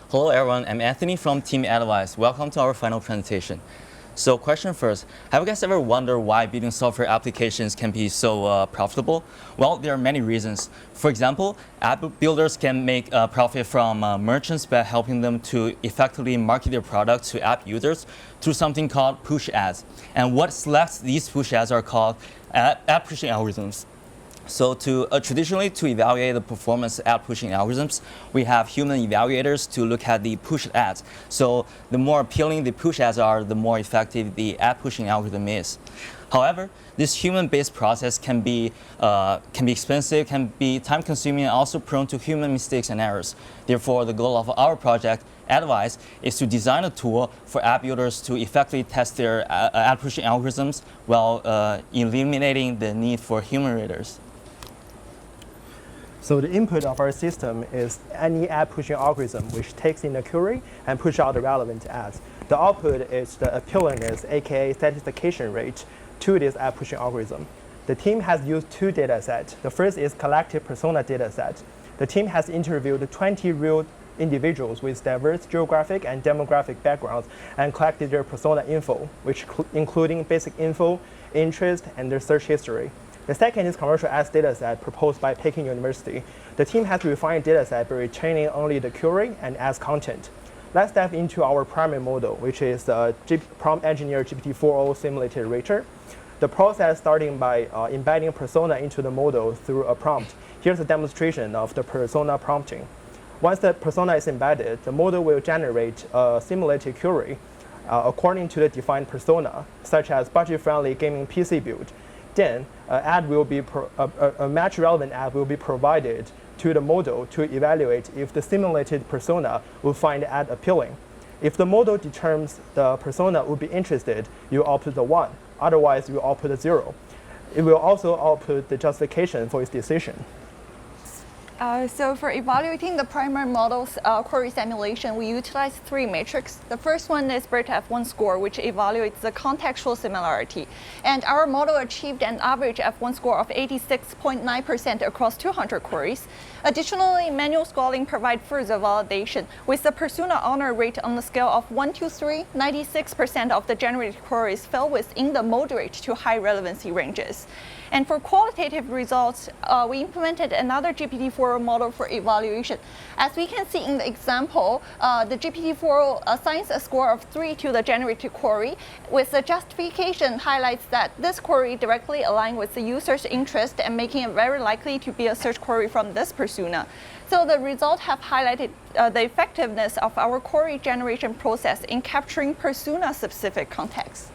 Hello everyone, I'm Anthony from Team AdVize. Welcome to our final presentation. So question first, have you guys ever wondered why building software applications can be so profitable? Well, there are many reasons. For example, app builders can make profit from merchants by helping them to effectively market their product to app users through something called push ads. And what selects these push ads are called ad pushing algorithms. So traditionally, to evaluate the performance of ad pushing algorithms, we have human evaluators to look at the push ads. So the more appealing the push ads are, the more effective the ad pushing algorithm is. However, this human-based process can be expensive, can be time-consuming, and also prone to human mistakes and errors. Therefore, the goal of our project, AdVize, is to design a tool for app builders to effectively test their ad pushing algorithms while eliminating the need for human raters. So the input of our system is any ad pushing algorithm which takes in the query and push out the relevant ads. The output is the appealingness, aka satisfaction rate, to this ad pushing algorithm. The team has used two data sets. The first is collective persona data set. The team has interviewed 20 real individuals with diverse geographic and demographic backgrounds and collected their persona info, which including basic info, interest, and their search history. The second is commercial ads dataset proposed by Peking University. The team has refined dataset by retraining only the query and ads content. Let's dive into our primary model, which is the prompt engineer GPT-4o simulated rater. The process starting by embedding persona into the model through a prompt. Here's a demonstration of the persona prompting. Once the persona is embedded, the model will generate a simulated query according to the defined persona, such as budget-friendly gaming PC build. Then, a match relevant ad will be provided to the model to evaluate if the simulated persona will find the ad appealing. If the model determines the persona will be interested, you output the 1. Otherwise, you output a 0. It will also output the justification for its decision. So for evaluating the primary model's query simulation, we utilize three metrics. The first one is BERT F1 score, which evaluates the contextual similarity. And our model achieved an average F1 score of 86.9% across 200 queries. Additionally, manual scoring provides further validation. With the persona honor rate on the scale of 1 to 3, 96% of the generated queries fell within the moderate to high relevancy ranges. And for qualitative results, we implemented another GPT-4o model for evaluation. As we can see in the example, the GPT-4o assigns a score of 3 to the generated query, with the justification highlights that this query directly aligns with the user's interest and making it very likely to be a search query from this persona. So the results have highlighted the effectiveness of our query generation process in capturing persona-specific context.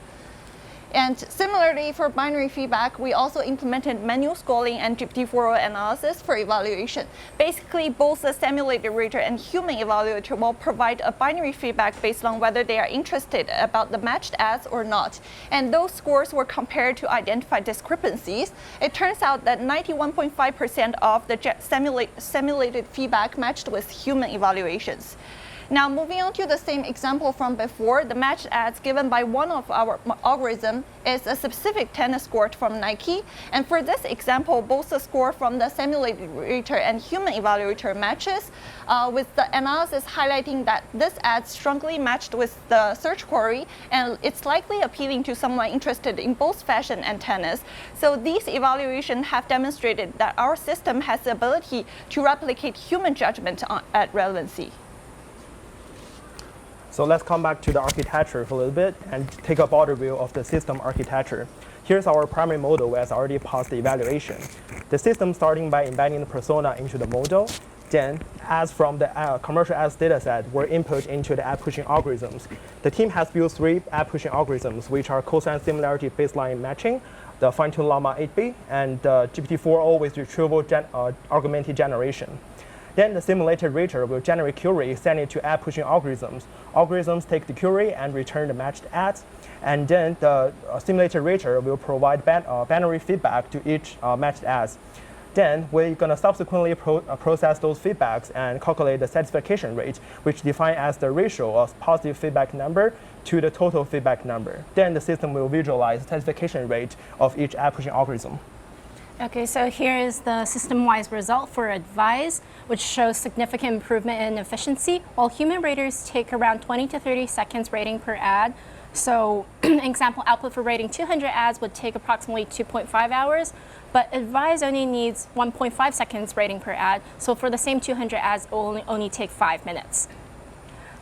And similarly, for binary feedback, we also implemented manual scoring and GPT-4o analysis for evaluation. Basically, both the simulated rater and human evaluator will provide a binary feedback based on whether they are interested about the matched ads or not. And those scores were compared to identify discrepancies. It turns out that 91.5% of the simulated feedback matched with human evaluations. Now, moving on to the same example from before, the matched ads given by one of our algorithm is a specific tennis score from Nike. And for this example, both the score from the simulated rater and human evaluator matches, with the analysis highlighting that this ad strongly matched with the search query, and it's likely appealing to someone interested in both fashion and tennis. So these evaluations have demonstrated that our system has the ability to replicate human judgment at relevancy. So let's come back to the architecture for a little bit and take a broader view of the system architecture. Here's our primary model which has already passed the evaluation. The system starting by embedding the persona into the model, then ads from the commercial ads dataset were input into the ad pushing algorithms. The team has built 3 ad pushing algorithms, which are cosine similarity baseline matching, the fine-tuned llama 8B, and GPT-4o with retrieval augmented generation. Then the simulated rater will generate query, send it to ad pushing algorithms. Algorithms take the query and return the matched ads. And then the simulated rater will provide binary feedback to each matched ads. Then we're going to subsequently process those feedbacks and calculate the satisfaction rate, which defined as the ratio of positive feedback number to the total feedback number. Then the system will visualize the satisfaction rate of each ad pushing algorithm. Okay, so here is the system-wise result for AdVize, which shows significant improvement in efficiency, while human raters take around 20 to 30 seconds rating per ad. So example output for rating 200 ads would take approximately 2.5 hours, but AdVize only needs 1.5 seconds rating per ad. So for the same 200 ads, it will only take 5 minutes.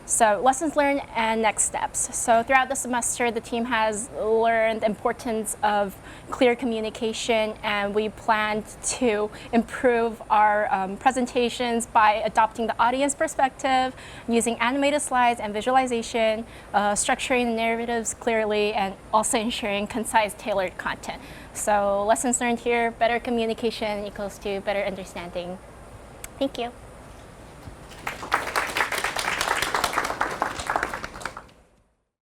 So lessons learned and next steps. So throughout the semester, the team has learned the importance of clear communication, and we planned to improve our presentations by adopting the audience perspective, using animated slides and visualization, structuring the narratives clearly, and also ensuring concise, tailored content. So lessons learned here, better communication equals to better understanding. Thank you.